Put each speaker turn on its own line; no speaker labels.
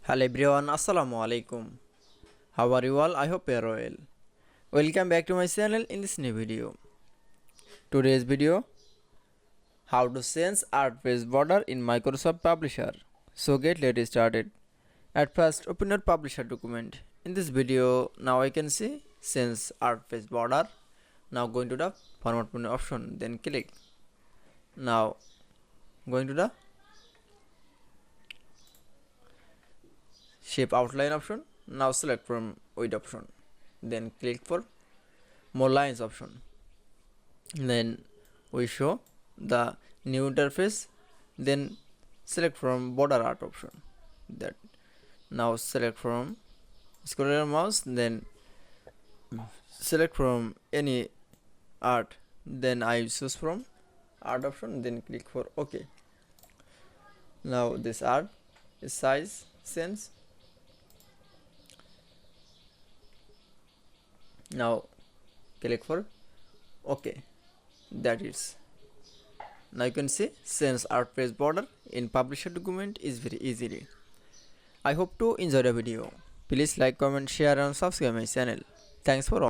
Hello everyone, Assalamu alaikum. How are you all? I hope you are well. Welcome back to my channel in this new video. Today's video, how to change art page border in Microsoft Publisher. So let's started. At first, open your Publisher document. In this video, now I can see change art page border. Now going to the format menu option, then click. Now going to the shape outline option. Now select from width option, then click for more lines option. Then we show the new interface, then select from border art option. That now select from scroll your mouse, then select from any art, then I choose from art option, then click for OK. Now this art is size sense. Now click for OK. That is, now you can see change art page border in Publisher document is very easily. I hope to enjoy the video. Please like, comment, share and subscribe my channel. Thanks for watching.